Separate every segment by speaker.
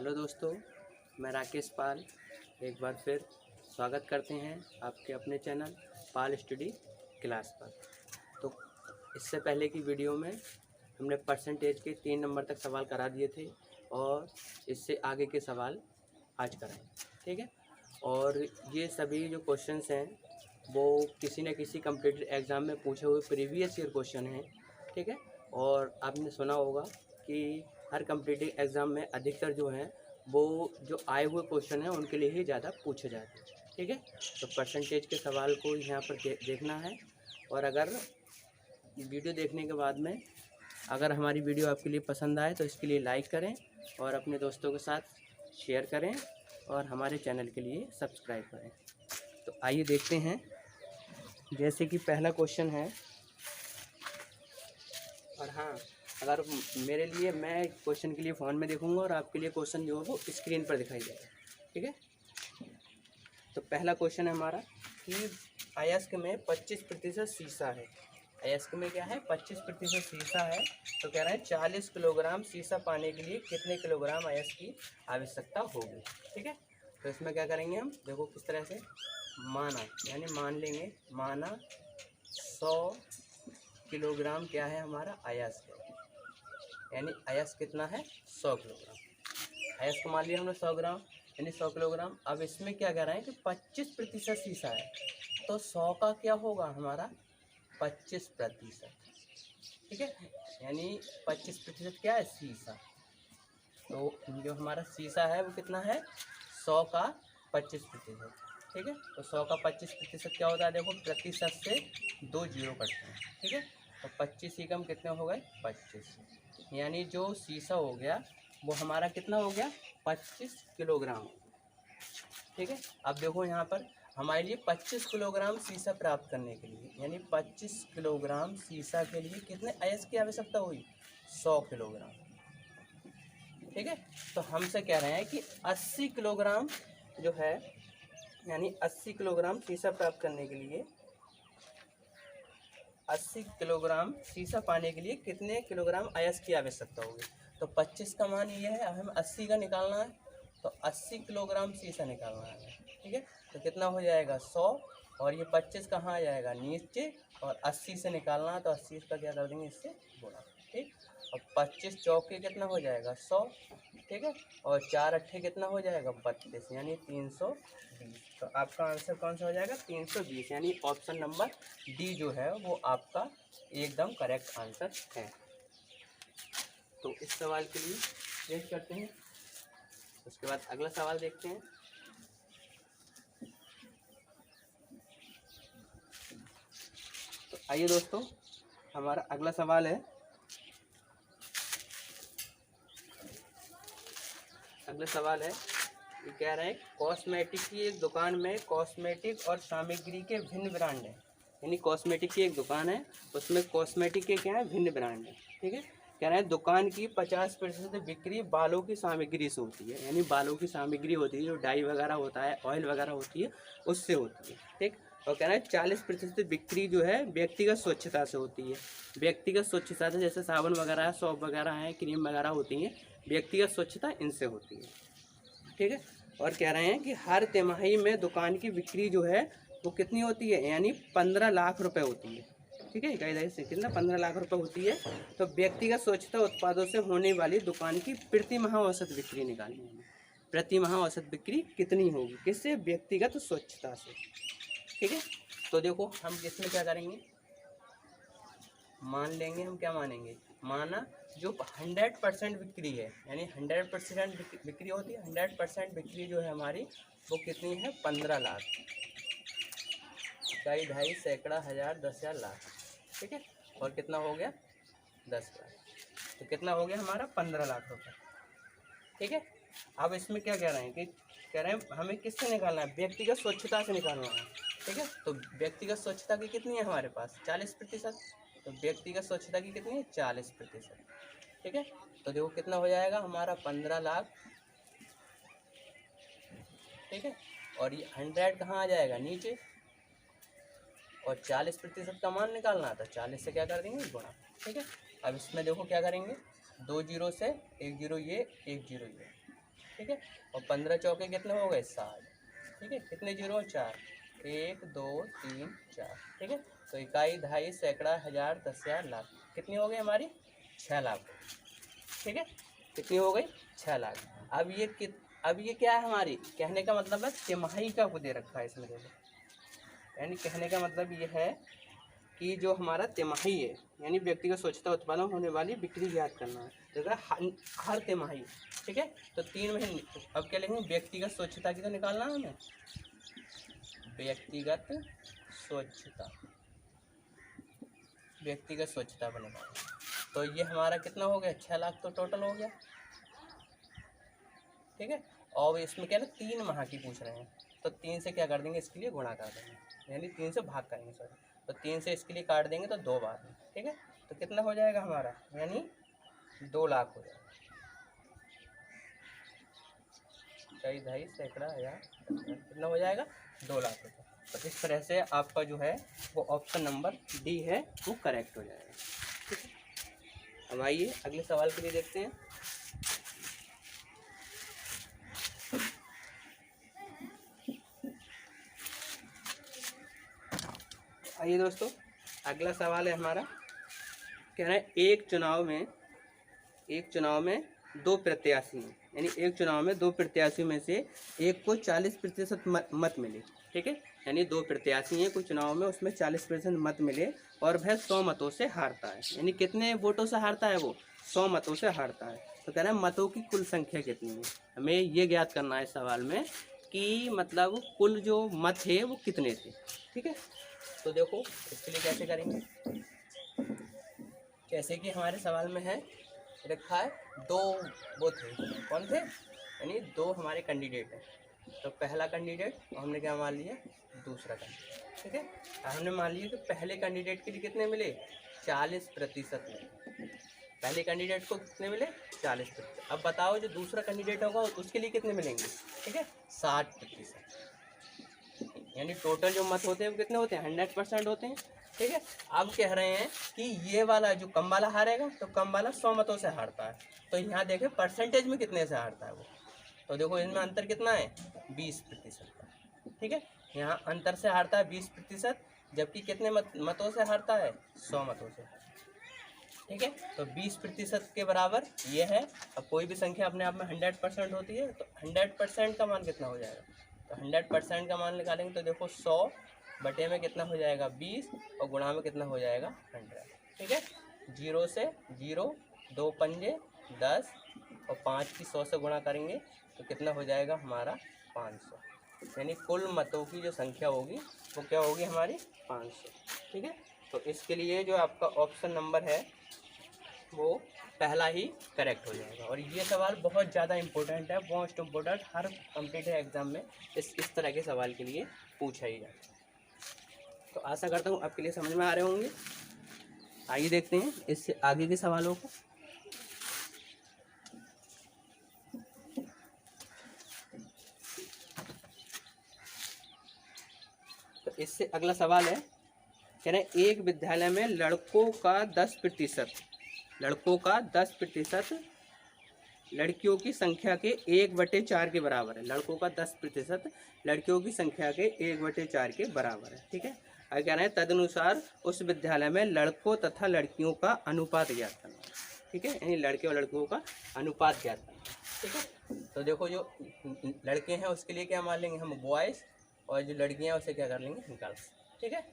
Speaker 1: Hello दोस्तों, मैं राकेश पाल एक बार फिर स्वागत करते हैं आपके अपने चैनल पाल स्टडी क्लास पर। तो इससे पहले की वीडियो में हमने परसेंटेज के 3 नंबर तक सवाल करा दिए थे और इससे आगे के सवाल आज कराएं, ठीक है। और ये सभी जो क्वेश्चंस हैं वो किसी न किसी कम्पिटिटिव एग्ज़ाम में पूछे हुए प्रीवियस ईयर क्वेश्चन हैं, ठीक है। और आपने सुना होगा कि हर कम्पिटिटिव एग्ज़ाम में अधिकतर जो हैं वो जो आए हुए क्वेश्चन हैं उनके लिए ही ज़्यादा पूछे जाते हैं, ठीक है। तो परसेंटेज के सवाल को यहाँ पर देखना है। और अगर वीडियो देखने के बाद में अगर हमारी वीडियो आपके लिए पसंद आए तो इसके लिए लाइक करें और अपने दोस्तों के साथ शेयर करें और हमारे चैनल के लिए सब्सक्राइब करें। तो आइए देखते हैं। जैसे कि पहला क्वेश्चन है, और हाँ, अगर मेरे लिए मैं क्वेश्चन के लिए फ़ोन में देखूंगा और आपके लिए क्वेश्चन जो है वो स्क्रीन पर दिखाई देगा, ठीक है। तो पहला क्वेश्चन है हमारा कि अयस्क में 25% शीशा है। अयस्क में क्या है? 25% शीशा है। तो कह रहे हैं 40 किलोग्राम शीशा पाने के लिए कितने किलोग्राम अयस्क की आवश्यकता होगी, ठीक है। तो इसमें क्या करेंगे हम, देखो किस तरह से माना, यानी मान लेंगे, माना 100 किलोग्राम क्या है हमारा अयस्क है, यानी अयस्क कितना है 100 किलोग्राम। अयस्क मान लिया हमने 100 ग्राम, यानी 100 किलोग्राम। अब इसमें क्या कह रहे हैं कि 25% शीशा है, तो 100 का क्या होगा हमारा 25%, ठीक है। यानी 25% क्या है? शीशा। तो जो हमारा शीशा है वो कितना है? 100 का 25%, ठीक है। तो 100 का 25% क्या होता है? देखो प्रतिशत से 2 जीरो कटते हैं, ठीक है। तो 25 ही कम कितने हो गए? 25, यानी जो शीशा हो गया वो हमारा कितना हो गया? 25 किलोग्राम, ठीक है। अब देखो यहाँ पर हमारे लिए 25 किलोग्राम शीशा प्राप्त करने के लिए, यानी 25 किलोग्राम शीशा के लिए कितने अयस्क की आवश्यकता हुई? 100 किलोग्राम, ठीक है। तो हमसे कह रहे हैं कि 80 किलोग्राम जो है, यानी 80 किलोग्राम शीशा प्राप्त करने के लिए, 80 किलोग्राम शीशा पाने के लिए कितने किलोग्राम अयस्क की आवश्यकता होगी। तो 25 का मान ये है, अब हमें 80 का निकालना है, तो 80 किलोग्राम शीशा निकालना है, ठीक है। तो कितना हो जाएगा? 100, और ये 25 कहाँ आ जाएगा? नीचे, और 80 से निकालना है तो 80 का क्या कर देंगे? इससे गुणा, ठीक। और 25 चौके कितना हो जाएगा? 100, ठीक है। और 4 अट्ठे कितना हो जाएगा? 32, यानी 320। तो आपका आंसर कौन सा हो जाएगा? 320, यानी ऑप्शन नंबर डी जो है वो आपका एकदम करेक्ट आंसर है। तो इस सवाल के लिए चेक करते हैं, उसके बाद अगला सवाल देखते हैं। तो आइए दोस्तों, हमारा अगला सवाल है, अगला सवाल है ये कह रहे हैं कॉस्मेटिक की एक दुकान में कॉस्मेटिक और सामग्री के भिन्न ब्रांड हैं। यानी कॉस्मेटिक की एक दुकान है, उसमें कॉस्मेटिक के क्या है? भिन्न ब्रांड है, ठीक है। कह रहे हैं दुकान की 50% बिक्री बालों की सामग्री से होती है, यानी बालों की सामग्री होती है जो डाई वगैरह होता है, ऑयल वगैरह होती है, उससे होती है, ठीक। और कह रहे हैं 40% बिक्री जो है व्यक्तिगत स्वच्छता से होती है। व्यक्तिगत स्वच्छता से जैसे साबुन वगैरह, सौंफ वगैरह हैं, क्रीम वगैरह होती हैं, व्यक्तिगत स्वच्छता इनसे होती है, ठीक है। और कह रहे हैं कि हर तिमाही में दुकान की बिक्री जो है वो कितनी होती है? यानी 15 लाख रुपए होती है, ठीक है। इकाई से कितना? 15 लाख रुपए होती है। तो व्यक्तिगत स्वच्छता उत्पादों से होने वाली दुकान की प्रति माह औसत बिक्री निकालनी है। प्रति माह औसत बिक्री कितनी होगी? किससे? व्यक्तिगत स्वच्छता से, ठीक है। तो देखो हम इसमें क्या करेंगे, मान लेंगे, हम क्या मानेंगे? माना जो 100% बिक्री है, यानी 100% बिक्री होती है, 100% बिक्री जो है हमारी वो कितनी है? 15 लाख। इकाई, ढाई, सैकड़ा, हज़ार, 10,000, लाख, ठीक है। और कितना हो गया? 10 लाख। तो कितना हो गया हमारा? 15 लाख रुपए, ठीक है। अब इसमें क्या कह रहे हैं कि कह रहे हैं हमें किससे निकालना है? व्यक्तिगत स्वच्छता से निकालना है, ठीक है। तो व्यक्तिगत स्वच्छता की कितनी है हमारे पास? 40%। तो व्यक्तिगत स्वच्छता की कितनी है? 40%, ठीक है। तो देखो कितना हो जाएगा हमारा? 15 लाख, ठीक है। और ये 100 कहाँ आ जाएगा? नीचे, और 40% का मान निकालना था, 40 से क्या कर देंगे? गुणा, ठीक है। अब इसमें देखो क्या करेंगे, 2 जीरो से 1 जीरो ये, 1 जीरो ये, ठीक है। और 15 चौके कितने हो गए 60, ठीक है। कितने जीरो 4, 1 2 3 4, ठीक है। तो इकाई, दहाई, सैकड़ा, हज़ार, 10,000, लाख कितनी हो गई हमारी 6 लाख, ठीक है। कितनी हो गई 6 लाख। अब ये क्या है हमारी, कहने का मतलब है तिमाही का दे रखा है इसमें देखो, यानी कहने का मतलब ये है कि जो हमारा तिमाही है यानी व्यक्तिगत स्वच्छता उत्पादन होने वाली बिक्री ज्ञात करना है, तो हर तिमाही, ठीक है। तो 3 महीने, अब क्या लिखेंगे, व्यक्तिगत स्वच्छता की तो निकालना है हमें, व्यक्तिगत स्वच्छता बनेगा। तो ये हमारा कितना हो गया 6 लाख तो टोटल हो गया, ठीक है। और इसमें क्या है ना 3 माह की पूछ रहे हैं, तो 3 से क्या कर देंगे, इसके लिए गुणा कर देंगे, यानी 3 से भाग करेंगे, सॉरी। तो 3 से इसके लिए काट देंगे तो 2 बार में, ठीक है। तो कितना हो जाएगा हमारा, यानी 2 लाख हो जाएगा। कई, दहाई, सैकड़ा, हज़ार, कितना हो जाएगा 2 लाख रुपये। तो इस तरह से आपका जो है वो ऑप्शन नंबर डी है वो करेक्ट हो जाएगा, ठीक है। अब आइए अगले सवाल के लिए देखते हैं। आइए दोस्तों, अगला सवाल है हमारा, कह रहा है एक चुनाव में 2 प्रत्याशी हैं, यानी एक चुनाव में 2 प्रत्याशियों में से एक को 40% मत मिले, ठीक है। यानी 2 प्रत्याशी हैं कुछ चुनाव में, उसमें 40% मत मिले और वह 100 मतों से हारता है, यानी कितने वोटों से हारता है वो 100 मतों से हारता है। तो कह रहे हैं मतों की कुल संख्या कितनी है, हमें ये ज्ञात करना है इस सवाल में कि मतलब कुल जो मत थे वो कितने थे, ठीक है। तो देखो इसके लिए कैसे करेंगे, जैसे कि हमारे सवाल में है रखा है 2 वो थे, कौन थे, यानी 2 हमारे कैंडिडेट हैं। तो पहला कैंडिडेट हमने क्या मान लिया, दूसरा कैंडिडेट, ठीक है। अब हमने मान लिया कि पहले कैंडिडेट के लिए कितने मिले 40% मिले, पहले कैंडिडेट को कितने मिले 40%। अब बताओ जो दूसरा कैंडिडेट होगा उसके लिए कितने मिलेंगे, ठीक है 60%, यानी टोटल जो मत होते हैं वो कितने होते हैं 100% होते हैं, ठीक है। अब कह रहे हैं कि ये वाला जो कम वाला हारेगा तो कम वाला 100 मतों से हारता है, तो यहाँ देखें परसेंटेज में कितने से हारता है वो, तो देखो इनमें अंतर कितना है 20% का, ठीक है। यहाँ अंतर से हारता है 20%, जबकि कितने मतों से हारता है 100 मतों से, ठीक है। तो 20% के बराबर ये है। अब कोई भी संख्या अपने आप में 100% होती है, तो 100% का मान कितना हो जाएगा, तो 100% का मान निकालेंगे तो देखो 100 बटे में कितना हो जाएगा 20 और गुणा में कितना हो जाएगा 100, ठीक है। 0 से 0, 2 पंजे 10 और 5 की 100 से गुणा करेंगे तो कितना हो जाएगा हमारा 500, यानी कुल मतों की जो संख्या होगी वो क्या होगी हमारी 500, ठीक है। तो इसके लिए जो आपका ऑप्शन नंबर है वो पहला ही करेक्ट हो जाएगा। और ये सवाल बहुत ज़्यादा इम्पोर्टेंट है, मोस्ट इम्पोर्टेंट, हर कॉम्पिटिटिव एग्जाम में इस तरह के सवाल के लिए पूछा ही जाता है। तो आशा करता हूँ आपके लिए समझ में आ रहे होंगे। आइए देखते हैं इससे आगे के सवालों को। तो इससे अगला सवाल है, कह रहे हैं एक विद्यालय में लड़कों का 10% लड़कियों की संख्या के 1/4 के बराबर है। लड़कों का 10% लड़कियों की संख्या के 1/4 के बराबर है, ठीक है। आगे कह रहे हैं तदनुसार उस विद्यालय में लड़कों तथा लड़कियों का अनुपात ज्ञात करना है, ठीक है, यानी लड़के और लड़कियों का अनुपात ज्ञात करना है, ठीक है। तो देखो जो लड़के हैं उसके लिए क्या मान लेंगे हम बॉयज़, और जो लड़कियां उसे क्या कर लेंगे गर्ल्स, ठीक है।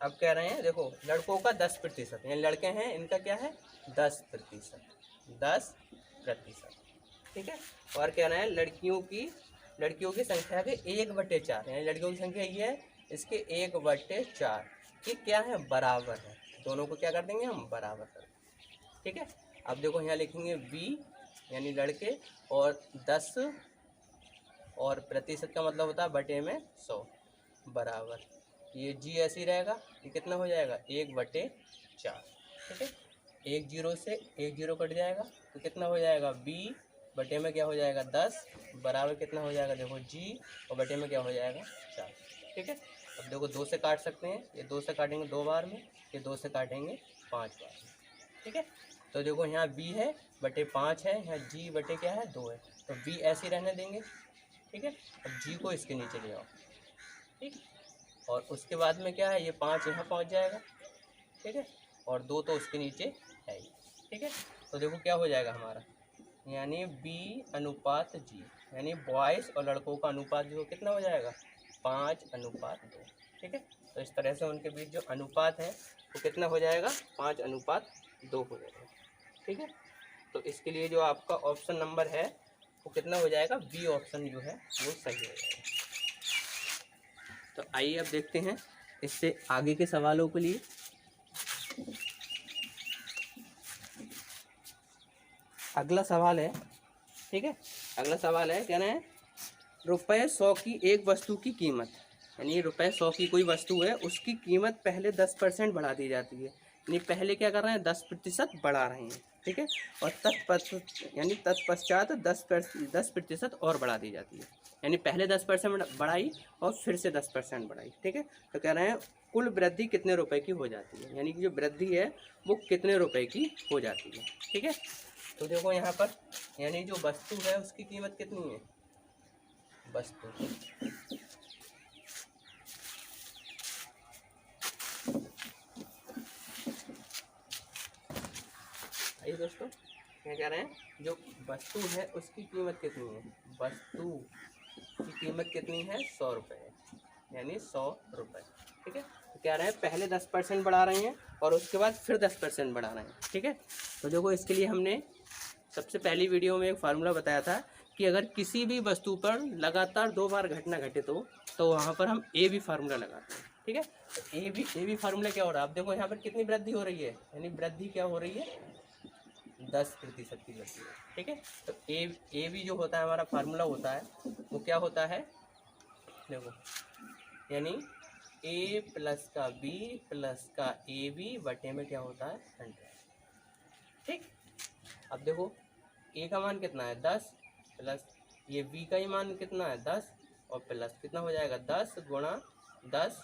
Speaker 1: अब कह रहे हैं देखो लड़कों का 10%, यानी लड़के हैं इनका क्या है 10%, ठीक है। और कह रहे हैं लड़कियों की संख्या के 1/4, यानी लड़कियों की संख्या ये है, इसके 1/4 कि क्या है बराबर है, दोनों को क्या कर देंगे हम बराबर कर देंगे, ठीक है। अब देखो यहाँ लिखेंगे बी यानी लड़के, और 10 और प्रतिशत का मतलब होता है बटे में 100 बराबर, ये जी ऐसे ही रहेगा, ये कितना हो जाएगा 1/4, ठीक है। 1 0 से 1 0 कट जाएगा तो कितना हो जाएगा बी बटे में क्या हो जाएगा 10 बराबर कितना हो जाएगा देखो जी, और बटे में क्या हो जाएगा 4, ठीक है। अब देखो 2 से काट सकते हैं, ये 2 से काटेंगे 2 बार में, ये 2 से काटेंगे 5 बार में, ठीक है। तो देखो यहाँ बी है बटे 5 है, यहाँ जी बटे क्या है 2 है, तो v ऐसे ही रहने देंगे, ठीक है। अब g को इसके नीचे ले आओ, ठीक। और उसके बाद में क्या है, ये 5 यहाँ पहुँच जाएगा, ठीक है, और 2 तो उसके नीचे है ही, ठीक है। तो देखो क्या हो जाएगा हमारा, यानी B/G, यानी बॉयज़ और लड़कों का अनुपात जो कितना हो जाएगा, 5/2, ठीक है। तो इस तरह से उनके बीच जो अनुपात है वो कितना हो जाएगा, 5/2 हो जाएगा, ठीक है। तो इसके लिए जो आपका ऑप्शन नंबर है वो कितना हो जाएगा, बी ऑप्शन जो है वो सही हो जाएगा। तो आइए अब देखते हैं इससे आगे के सवालों के लिए। अगला सवाल है, ठीक है, अगला सवाल है, कहना है ₹100 की एक वस्तु की कीमत, यानी ₹100 की कोई वस्तु है, उसकी कीमत पहले 10% बढ़ा दी जाती है, यानी पहले क्या कर रहे हैं, 10% बढ़ा रहे हैं, ठीक है, और तत्पश्चात 10% और बढ़ा दी जाती है, यानी पहले 10% बढ़ाई और फिर से 10% बढ़ाई, ठीक है। तो कह रहे हैं कुल वृद्धि कितने रुपए की हो जाती है, यानी कि जो वृद्धि है वो कितने रुपए की हो जाती है, ठीक है। तो देखो यहाँ पर, यानी जो वस्तु है उसकी कीमत कितनी है, वस्तु, आइए दोस्तों, क्या कह रहे हैं, जो वस्तु है उसकी कीमत कितनी है, वस्तु की कीमत कितनी है, 100 रुपये, यानी 100 रुपये, ठीक है। तो कह रहे हैं पहले 10% बढ़ा रहे हैं और उसके बाद फिर 10% बढ़ा रहे हैं, ठीक है। तो देखो इसके लिए हमने सबसे पहली वीडियो में एक फार्मूला बताया था कि अगर किसी भी वस्तु पर लगातार 2 बार घटना घटित हो तो वहाँ पर हम ए बी फार्मूला लगाते हैं, ठीक है। तो ए बी फार्मूला क्या हो रहा है, आप देखो यहाँ पर कितनी वृद्धि हो रही है, यानी वृद्धि क्या हो रही है, 10% की वृद्धि है, ठीक है। तो ए बी जो होता है हमारा फार्मूला होता है वो क्या होता है, देखो, यानी a प्लस का b प्लस का ए बी बटे में क्या होता है, 100, ठीक। अब देखो a का मान कितना है, 10 प्लस ये b का ही मान कितना है, 10 और प्लस कितना हो जाएगा, 10 गुणा 10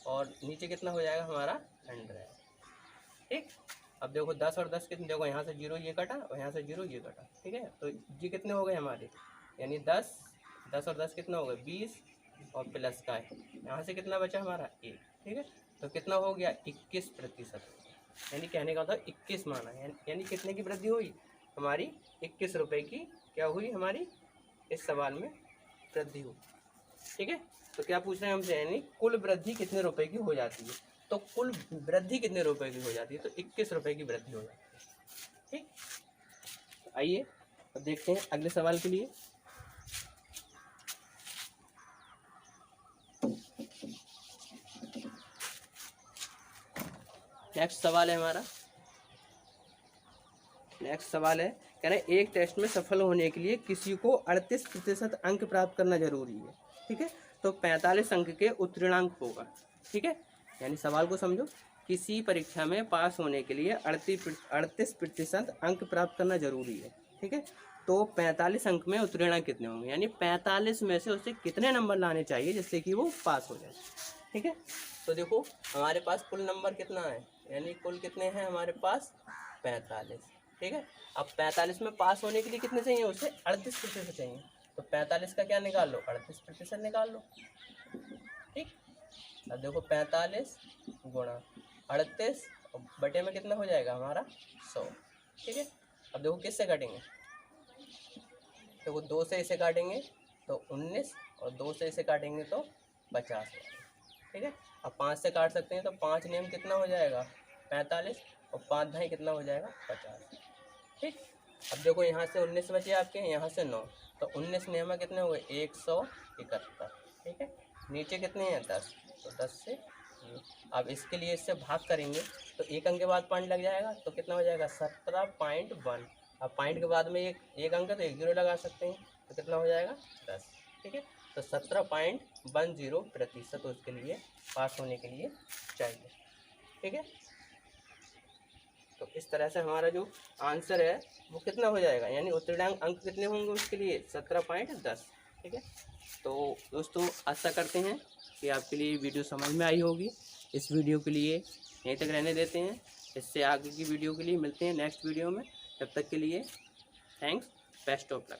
Speaker 1: और नीचे कितना हो जाएगा हमारा 100, ठीक। अब देखो 10 और 10 कितने, देखो यहाँ से 0 ये कटा और यहाँ से 0 ये कटा, ठीक है। तो ये कितने हो गए हमारे, यानी 10 और 10 कितना हो गए, 20 और प्लस का है, यहाँ से कितना बचा हमारा 1, ठीक है। तो कितना हो गया, 21%, यानी कहने का मतलब 21 माना, यानी कितने की वृद्धि हुई हमारी, 21 रुपये की क्या हुई हमारी इस सवाल में वृद्धि हुई, ठीक है। तो क्या पूछ रहे हैं हमसे, यानी कुल वृद्धि कितने रुपए की हो जाती है, तो कुल वृद्धि कितने रुपए की हो जाती है, तो 21 रुपये की वृद्धि हो जाती है, ठीक। तो आइए अब देखते हैं अगले सवाल के लिए। नेक्स्ट सवाल है हमारा, नेक्स्ट सवाल है, कह रहे हैं एक टेस्ट में सफल होने के लिए किसी को 38% अंक प्राप्त करना जरूरी है, ठीक है। तो 45 अंक के उत्तीर्णांक होगा, ठीक है। यानी सवाल को समझो, किसी परीक्षा में पास होने के लिए 38% अंक प्राप्त करना जरूरी है, ठीक है। तो 45 अंक में उत्तीर्णांक कितने होंगे, यानी 45 में से उसे कितने नंबर लाने चाहिए जिससे कि वो पास हो जाए, ठीक है। तो देखो हमारे पास कुल नंबर कितना है, यानी कुल कितने हैं हमारे पास, 45, ठीक है। अब 45 में पास होने के लिए कितने चाहिए, उसे 38% चाहिए, तो 45 का क्या निकाल लो, 38% निकाल लो, ठीक। अब देखो 45 गुणा 38 बटे में कितना हो जाएगा हमारा 100, ठीक है। अब देखो किससे काटेंगे, देखो 2 से इसे काटेंगे तो 19 और 2 से इसे काटेंगे तो 50, ठीक है। अब 5 से काट सकते हैं तो 5 नेम कितना हो जाएगा 45 और 5 ढाई कितना हो जाएगा 50, ठीक। अब देखो यहाँ से 19 बचे आपके, यहाँ से 9, तो 19 नेमा कितने हो गए 171, ठीक है। नीचे कितने हैं 10, तो 10 से अब इसके लिए इससे भाग करेंगे तो एक अंक के बाद पॉइंट लग जाएगा, तो कितना हो जाएगा 17.1। अब पॉइंट के बाद में एक अंक तो 1 0 लगा सकते हैं, तो कितना हो जाएगा 10, ठीक है। तो 17.10% उसके लिए पास होने के लिए चाहिए, ठीक है। तो इस तरह से हमारा जो आंसर है वो कितना हो जाएगा, यानी उत्तीर्णांक अंक कितने होंगे उसके लिए 17.10, ठीक है। तो दोस्तों आशा करते हैं कि आपके लिए वीडियो समझ में आई होगी। इस वीडियो के लिए यहीं तक रहने देते हैं, इससे आगे की वीडियो के लिए मिलते हैं नेक्स्ट वीडियो में। तब तक के लिए थैंक्स, बेस्ट ऑफ लक।